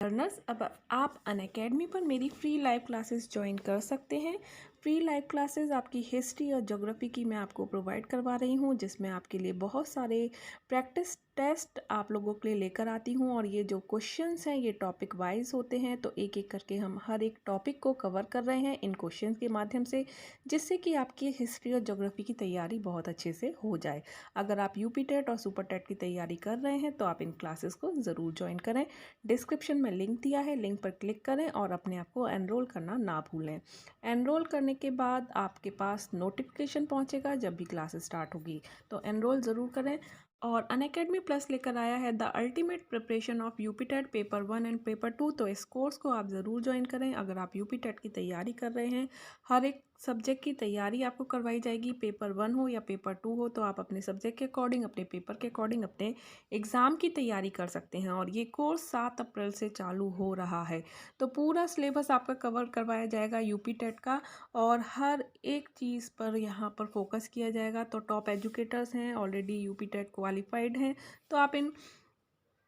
Learners, अब आप Unacademy पर मेरी फ्री लाइव क्लासेस ज्वाइन कर सकते हैं। फ्री लाइव क्लासेस आपकी हिस्ट्री और ज्योग्राफी की मैं आपको प्रोवाइड करवा रही हूँ, जिसमें आपके लिए बहुत सारे प्रैक्टिस टेस्ट आप लोगों के लिए लेकर आती हूँ। और ये जो क्वेश्चंस हैं ये टॉपिक वाइज होते हैं, तो एक एक करके हम हर एक टॉपिक को कवर कर रहे हैं इन क्वेश्चंस के माध्यम से, जिससे कि आपकी हिस्ट्री और ज्योग्राफी की तैयारी बहुत अच्छे से हो जाए। अगर आप यूपी टेट और सुपर टेट की तैयारी कर रहे हैं तो आप इन क्लासेस को ज़रूर ज्वाइन करें। डिस्क्रिप्शन में लिंक दिया है, लिंक पर क्लिक करें और अपने आप को एनरोल करना ना भूलें। एनरोल करने के बाद आपके पास नोटिफिकेशन पहुंचेगा जब भी क्लासेस स्टार्ट होगी, तो एनरोल ज़रूर करें। और अनअकैडमी प्लस लेकर आया है the ultimate preparation of UP TET paper 1 and paper 2, तो इस कोर्स को आप ज़रूर ज्वाइन करें। अगर आप यूपी टेट की तैयारी कर रहे हैं, हर एक सब्जेक्ट की तैयारी आपको करवाई जाएगी, पेपर 1 हो या पेपर 2 हो, तो आप अपने सब्जेक्ट के अकॉर्डिंग, अपने पेपर के अकॉर्डिंग अपने एग्ज़ाम की तैयारी कर सकते हैं। और ये कोर्स 7 अप्रैल से चालू हो रहा है, तो पूरा सिलेबस आपका कवर करवाया जाएगा यूपी टेट का, और हर एक चीज़ पर यहाँ पर फोकस किया जाएगा। तो टॉप एजुकेटर्स हैं, ऑलरेडी यूपी टेट क्वालिफाइड हैं, तो आप इन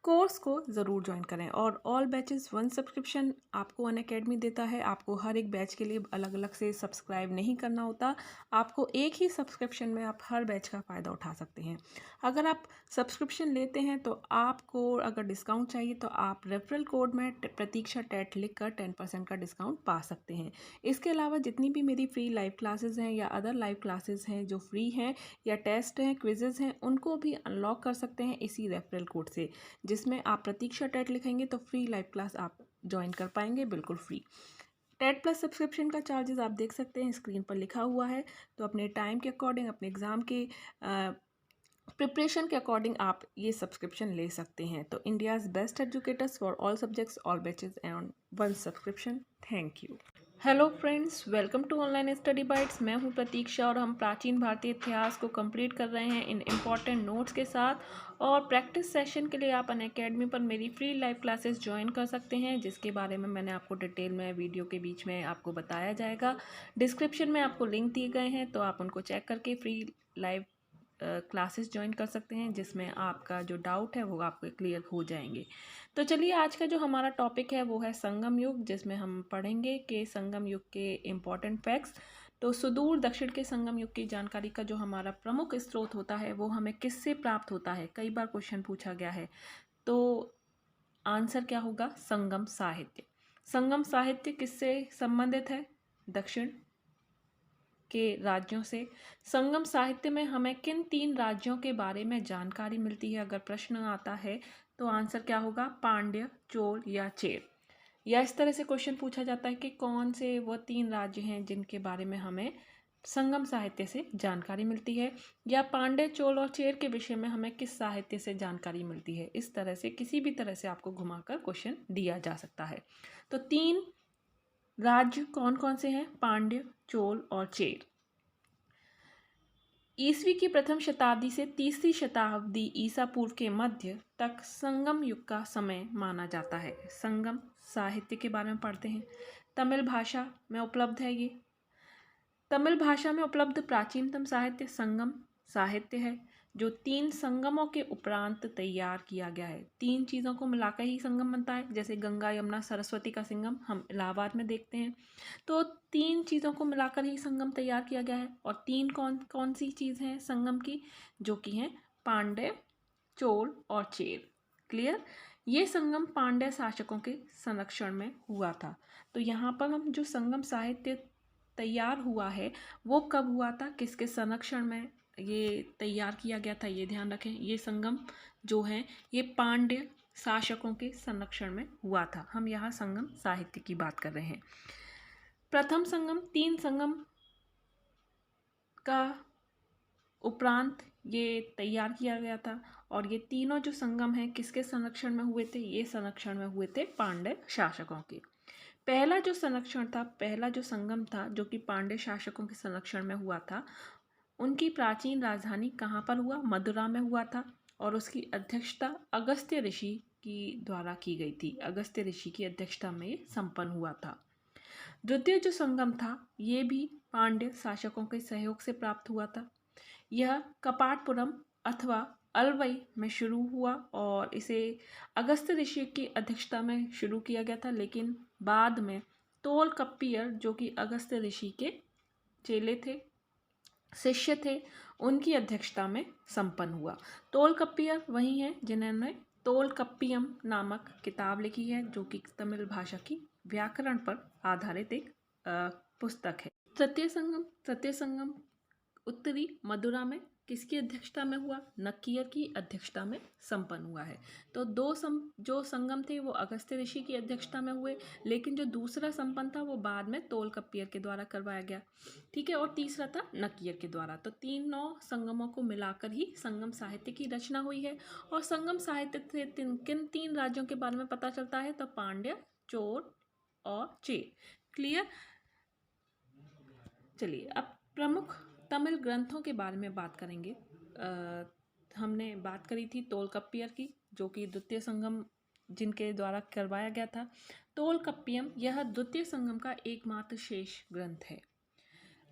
कोर्स को ज़रूर ज्वाइन करें। और ऑल बैचेस 1 सब्सक्रिप्शन आपको अनअकैडमी देता है। आपको हर एक बैच के लिए अलग अलग से सब्सक्राइब नहीं करना होता, आपको एक ही सब्सक्रिप्शन में आप हर बैच का फ़ायदा उठा सकते हैं। अगर आप सब्सक्रिप्शन लेते हैं तो आपको अगर डिस्काउंट चाहिए तो आप रेफरल कोड में प्रतीक्षा टेट लिख कर 10% का डिस्काउंट पा सकते हैं। इसके अलावा जितनी भी मेरी फ्री लाइव क्लासेस हैं या अदर लाइव क्लासेस हैं जो फ्री हैं, या टेस्ट हैं, क्विजेज़ हैं, उनको भी अनलॉक कर सकते हैं इसी रेफरल कोड से, जिसमें आप प्रतीक्षा टेट लिखेंगे तो फ्री लाइव क्लास आप ज्वाइन कर पाएंगे बिल्कुल फ्री। टेट प्लस सब्सक्रिप्शन का चार्जेस आप देख सकते हैं, स्क्रीन पर लिखा हुआ है। तो अपने टाइम के अकॉर्डिंग, अपने एग्ज़ाम के प्रिपरेशन के अकॉर्डिंग आप ये सब्सक्रिप्शन ले सकते हैं। तो India's best educators for all subjects, all batches and 1 subscription. Thank you. Hello friends, welcome to online study bytes. मैं हूं प्रतीक्षा और हम प्राचीन भारतीय इतिहास को कंप्लीट कर रहे हैं इन इम्पॉर्टेंट नोट्स के साथ। और प्रैक्टिस सेशन के लिए आप अनअकैडमी पर मेरी फ्री लाइव क्लासेस ज्वाइन कर सकते हैं, जिसके बारे में मैंने आपको डिटेल में वीडियो के बीच में आपको बताया जाएगा। डिस्क्रिप्शन में आपको लिंक दिए गए हैं, तो आप उनको चेक करके फ्री लाइव क्लासेस ज्वाइन कर सकते हैं, जिसमें आपका जो डाउट है वो आपको क्लियर हो जाएंगे। तो चलिए, आज का जो हमारा टॉपिक है वो है संगम युग, जिसमें हम पढ़ेंगे कि संगम युग के इम्पॉर्टेंट फैक्ट्स। तो सुदूर दक्षिण के संगम युग की जानकारी का जो हमारा प्रमुख स्रोत होता है वो हमें किससे प्राप्त होता है, कई बार क्वेश्चन पूछा गया है। तो आंसर क्या होगा? संगम साहित्य। संगम साहित्य किससे संबंधित है? दक्षिण के राज्यों से। संगम साहित्य में हमें किन 3 राज्यों के बारे में जानकारी मिलती है? अगर प्रश्न आता है तो आंसर क्या होगा? पांड्य, चोल या चेर। या इस तरह से क्वेश्चन पूछा जाता है कि कौन से वो 3 राज्य हैं जिनके बारे में हमें संगम साहित्य से जानकारी मिलती है, या पांड्य, चोल और चेर के विषय में हमें किस साहित्य से जानकारी मिलती है। इस तरह से किसी भी तरह से आपको घुमाकर क्वेश्चन दिया जा सकता है। तो 3 राज्य कौन कौन से हैं? पांड्य, चोल और चेर। ईसवी की प्रथम शताब्दी से तीसरी शताब्दी ईसा पूर्व के मध्य तक संगम युग का समय माना जाता है। संगम साहित्य के बारे में पढ़ते हैं। तमिल भाषा में उपलब्ध है ये। तमिल भाषा में उपलब्ध प्राचीनतम साहित्य संगम साहित्य है, जो 3 संगमों के उपरांत तैयार किया गया है। 3 चीज़ों को मिलाकर ही संगम बनता है, जैसे गंगा, यमुना, सरस्वती का संगम हम इलाहाबाद में देखते हैं। तो 3 चीज़ों को मिलाकर ही संगम तैयार किया गया है। और 3 कौन कौन सी चीज़ हैं संगम की? जो कि हैं पांड्य, चोल और चेर। क्लियर? ये संगम पांड्य शासकों के संरक्षण में हुआ था। तो यहाँ पर हम जो संगम साहित्य तैयार हुआ है वो कब हुआ था, किसके संरक्षण में ये तैयार किया गया था, ये ध्यान रखें। ये संगम जो है ये पांड्य शासकों के संरक्षण में हुआ था। हम यहाँ संगम साहित्य की बात कर रहे हैं। प्रथम संगम, 3 संगम का उपरांत ये तैयार किया गया था। और ये तीनों जो संगम हैं किसके संरक्षण में हुए थे? ये संरक्षण में हुए थे पांड्य शासकों के। पहला जो संरक्षण था, पहला जो संगम था जो कि पांड्य शासकों के संरक्षण में हुआ था, उनकी प्राचीन राजधानी कहाँ पर हुआ? मदुरा में हुआ था। और उसकी अध्यक्षता अगस्त्य ऋषि की द्वारा की गई थी। अगस्त्य ऋषि की अध्यक्षता में ये संपन्न हुआ था। द्वितीय जो संगम था ये भी पांड्य शासकों के सहयोग से प्राप्त हुआ था। यह कपाटपुरम अथवा अलवई में शुरू हुआ और इसे अगस्त्य ऋषि की अध्यक्षता में शुरू किया गया था, लेकिन बाद में तोलकप्पियर जो कि अगस्त्य ऋषि के चेले थे, शिष्य थे, उनकी अध्यक्षता में संपन्न हुआ। तोलकप्पियर वही हैं जिन्होंने तोलकप्पियम नामक किताब लिखी है, जो कि तमिल भाषा की व्याकरण पर आधारित एक पुस्तक है। तृतीय संगम उत्तरी मदुरा में किसकी अध्यक्षता में हुआ? नक्कियर की अध्यक्षता में संपन्न हुआ है। तो जो संगम थे वो अगस्त्य ऋषि की अध्यक्षता में हुए, लेकिन जो दूसरा संपन्न था वो बाद में तोलकप्पियर के द्वारा करवाया गया, ठीक है, और तीसरा था नक्कियर के द्वारा। तो तीनों संगमों को मिलाकर ही संगम साहित्य की रचना हुई है। और संगम साहित्य से किन तीन राज्यों के बारे में पता चलता है? तो पांड्य, चोल और चेर। क्लियर? चलिए अब प्रमुख तमिल ग्रंथों के बारे में बात करेंगे। हमने बात करी थी तोलकप्पियर की, जो कि द्वितीय संगम जिनके द्वारा करवाया गया था। तोलकप्पियम यह द्वितीय संगम का एकमात्र शेष ग्रंथ है।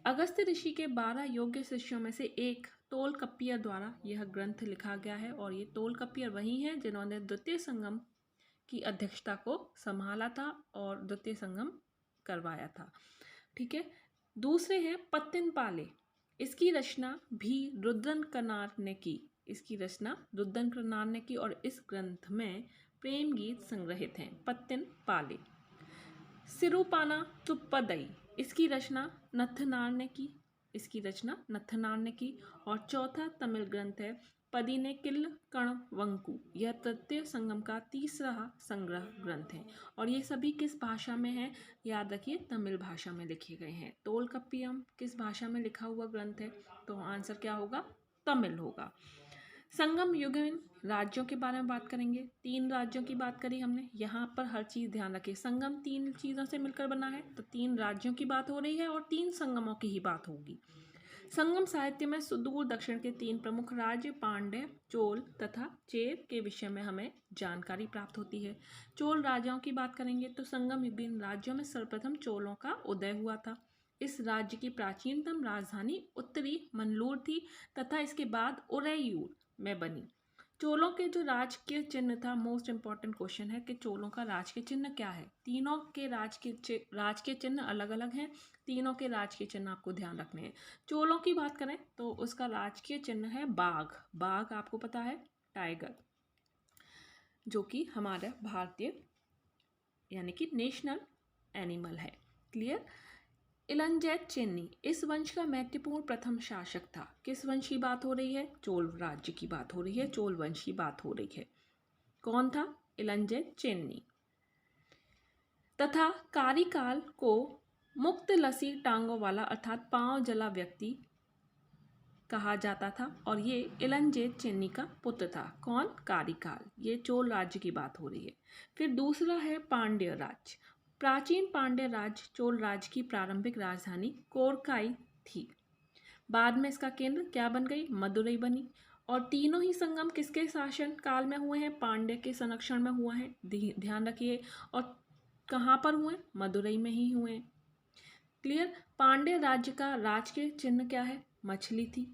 अगस्त्य ऋषि के 12 योग्य शिष्यों में से एक तोलकप्पियर द्वारा यह ग्रंथ लिखा गया है, और ये तोलकप्पियर वही हैं जिन्होंने द्वितीय संगम की अध्यक्षता को संभाला था और द्वितीय संगम करवाया था, ठीक है। दूसरे हैं पत्तिनपाले, इसकी रचना भी रुद्रन कनार ने की। और इस ग्रंथ में प्रेम गीत संग्रहित हैं। पत्तिनपाले। सिरुपाना तुप्पदई, इसकी रचना नथनार ने की। और चौथा तमिल ग्रंथ है पदिनेक्किल कणवंकु, यह तृतीय संगम का तीसरा संग्रह ग्रंथ है। और ये सभी किस भाषा में है? याद रखिए, तमिल भाषा में लिखे गए हैं। तोलकप्पियम किस भाषा में लिखा हुआ ग्रंथ है? तो आंसर क्या होगा? तमिल होगा। संगम युगीन राज्यों के बारे में बात करेंगे। 3 राज्यों की बात करी हमने, यहाँ पर हर चीज़ ध्यान रखिए। संगम 3 चीज़ों से मिलकर बना है, तो 3 राज्यों की बात हो रही है और 3 संगमों की ही बात होगी। संगम साहित्य में सुदूर दक्षिण के 3 प्रमुख राज्य पांड्य, चोल तथा चेर के विषय में हमें जानकारी प्राप्त होती है। चोल राजाओं की बात करेंगे तो संगम युगीन राज्यों में सर्वप्रथम चोलों का उदय हुआ था। इस राज्य की प्राचीनतम राजधानी उत्तरी मनलूर थी तथा इसके बाद उरैयूर में बनी। चोलों के जो राजकीय चिन्ह था, मोस्ट इंपॉर्टेंट क्वेश्चन है कि चोलों का राजकीय चिन्ह क्या है। तीनों के राजकीय चिन्ह अलग अलग हैं, तीनों के राजकीय चिन्ह आपको ध्यान रखने हैं। चोलों की बात करें तो उसका राजकीय चिन्ह है बाघ। बाघ आपको पता है, टाइगर, जो कि हमारा भारतीय यानी कि नेशनल एनिमल है। क्लियर? इलंजैत चेन्नी इस वंश का महत्वपूर्ण प्रथम शासक था। किस वंश की बात हो रही है? चोल राज्य की बात हो रही है, चोल वंश की बात हो रही है। कौन था? इलंजैत चेन्नी। तथा कारिकाल को मुक्त लसी टांगों वाला अर्थात पांव जला व्यक्ति कहा जाता था, और ये इलंजैत चेन्नी का पुत्र था। कौन? कारिकाल। ये चोल राज्य की बात हो रही है। फिर दूसरा है पांड्य राज्य। प्राचीन पांड्य राज्य चोल राज्य की प्रारंभिक राजधानी कोरकाई थी। बाद में इसका केंद्र क्या बन गई? मदुरई बनी। और तीनों ही संगम किसके शासन काल में हुए हैं? पांड्य के संरक्षण में हुआ है, ध्यान रखिए। और कहाँ पर हुए? मदुरई में ही हुए। क्लियर? पांड्य राज्य का राजकीय चिन्ह क्या है? मछली थी।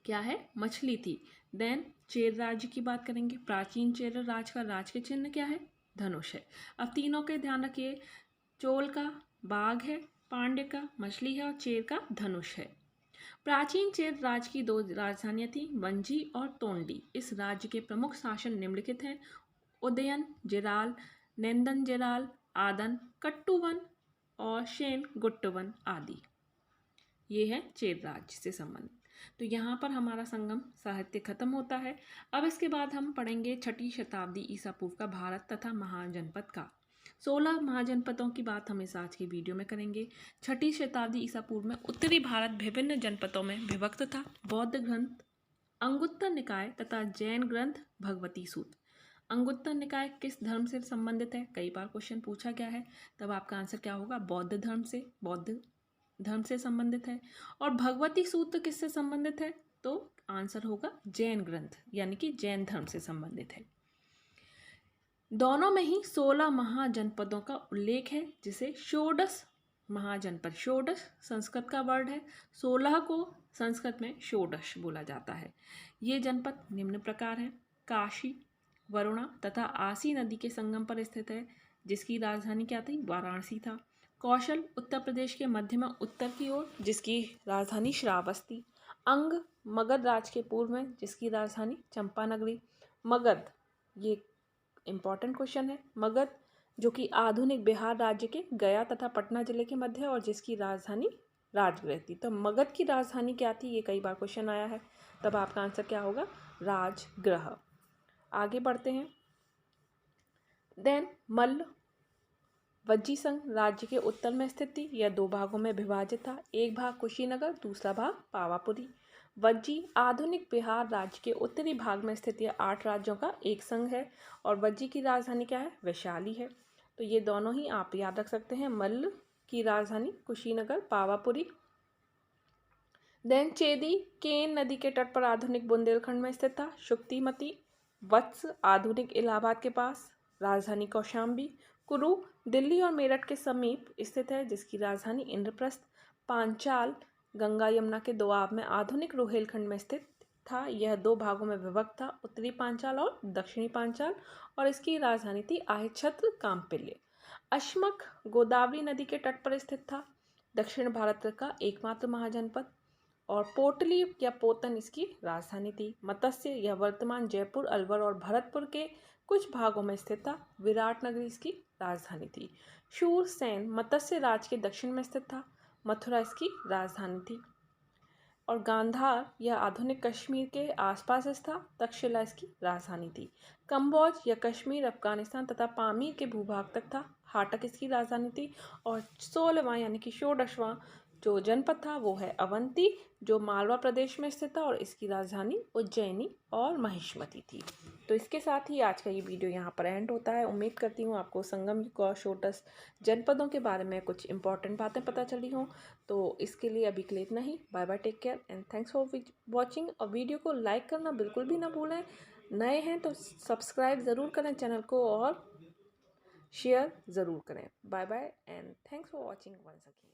क्या है? मछली थी। देन चेर राज्य की बात करेंगे। प्राचीन चेर राज्य का राजकीय चिन्ह क्या है? धनुष है। अब तीनों के ध्यान रखिए, चोल का बाघ है, पांड्य का मछली है और चेर का धनुष है। प्राचीन चेर राज्य की 2 राजधानियां थी, वंजी और तोंडी। इस राज्य के प्रमुख शासन निम्नलिखित हैं: उदयन जेराल, नेंदन जेराल, आदन कट्टुवन और शेन गुट्टवन आदि। ये है चेर राज्य से संबंधित। तो यहाँ पर हमारा संगम साहित्य खत्म होता है। अब इसके बाद हम पढ़ेंगे 6ठी शताब्दी ईसा पूर्व का भारत तथा महाजनपद का। 16 महाजनपदों की बात हम इस आज की वीडियो में करेंगे। 6ठी शताब्दी ईसा पूर्व में उत्तरी भारत विभिन्न जनपदों में विभक्त था। बौद्ध ग्रंथ अंगुत्तर निकाय तथा जैन ग्रंथ भगवती सूत्र। अंगुत्तर निकाय किस धर्म से संबंधित है? कई बार क्वेश्चन पूछा गया है, तब आपका आंसर क्या होगा? बौद्ध धर्म से संबंधित है। और भगवती सूत्र किससे संबंधित है? तो आंसर होगा जैन ग्रंथ, यानी कि जैन धर्म से संबंधित है। दोनों में ही 16 महाजनपदों का उल्लेख है, जिसे षोडश महाजनपद, षोडश संस्कृत का वर्ड है, 16 को संस्कृत में षोडश बोला जाता है। ये जनपद निम्न प्रकार हैं। काशी, वरुणा तथा आसी नदी के संगम पर स्थित है, जिसकी राजधानी क्या थी? वाराणसी था। कौशल उत्तर प्रदेश के मध्य में उत्तर की ओर, जिसकी राजधानी श्रावस्ती। अंग मगध राज के पूर्व में, जिसकी राजधानी चंपानगरी। मगध, ये इम्पॉर्टेंट क्वेश्चन है। मगध जो कि आधुनिक बिहार राज्य के गया तथा पटना जिले के मध्य है और जिसकी राजधानी राजगृह थी। तो मगध की राजधानी क्या थी? ये कई बार क्वेश्चन आया है, तब आपका आंसर क्या होगा? राजगृह। आगे बढ़ते हैं। देन मल्ल वज्जी संघ राज्य के उत्तर में स्थित थी। यह दो भागों में विभाजित था, एक भाग कुशीनगर, दूसरा भाग पावापुरी। वज्जी आधुनिक बिहार राज्य के उत्तरी भाग में स्थित यह 8 राज्यों का एक संघ है और वज्जी की राजधानी क्या है? वैशाली है। तो ये दोनों ही आप याद रख सकते हैं, मल्ल की राजधानी कुशीनगर, पावापुरी। देन चेदी केन नदी के तट पर आधुनिक बुंदेलखंड में स्थित था। शुक्तिमती वत्स आधुनिक इलाहाबाद के पास, राजधानी कौशाम्बी। कुरु दिल्ली और मेरठ के समीप स्थित है, जिसकी राजधानी इंद्रप्रस्थ। पांचाल गंगा यमुना के दोआब में आधुनिक रोहेलखंड में स्थित था। यह दो भागों में विभक्त था, उत्तरी पांचाल और दक्षिणी पांचाल, और इसकी राजधानी थी आयछत्र काम्पिल्य। अश्मक गोदावरी नदी के तट पर स्थित था, दक्षिण भारत का एकमात्र महाजनपद। और पोटली या पोतन इसकी राजधानी थी। मत्स्य यह वर्तमान जयपुर, अलवर और भरतपुर के कुछ भागों में स्थित था। विराट नगरी इसकी राजधानी थी। शूरसेन मत्स्य राज के दक्षिण में स्थित था, मथुरा इसकी राजधानी थी। और गांधार यह आधुनिक कश्मीर के आसपास था, तक्षशिला इसकी राजधानी थी। कंबोज यह कश्मीर, अफगानिस्तान तथा पामीर के भूभाग तक था, हाटक इसकी राजधानी थी। और 16वां यानी कि षोडशवां जो जनपद था वो है अवंती, जो मालवा प्रदेश में स्थित था और इसकी राजधानी उज्जैनी और महिष्मती थी। तो इसके साथ ही आज का ये वीडियो यहाँ पर एंड होता है। उम्मीद करती हूँ आपको संगम और षोडश जनपदों के बारे में कुछ इंपॉर्टेंट बातें पता चली हों। तो इसके लिए अभी के लिए इतना ही। Bye bye, take care and thanks for watching. और वीडियो को लाइक करना बिल्कुल भी ना भूलें। नए हैं तो सब्सक्राइब ज़रूर करें चैनल को और शेयर ज़रूर करें। Bye bye and thanks for watching once again.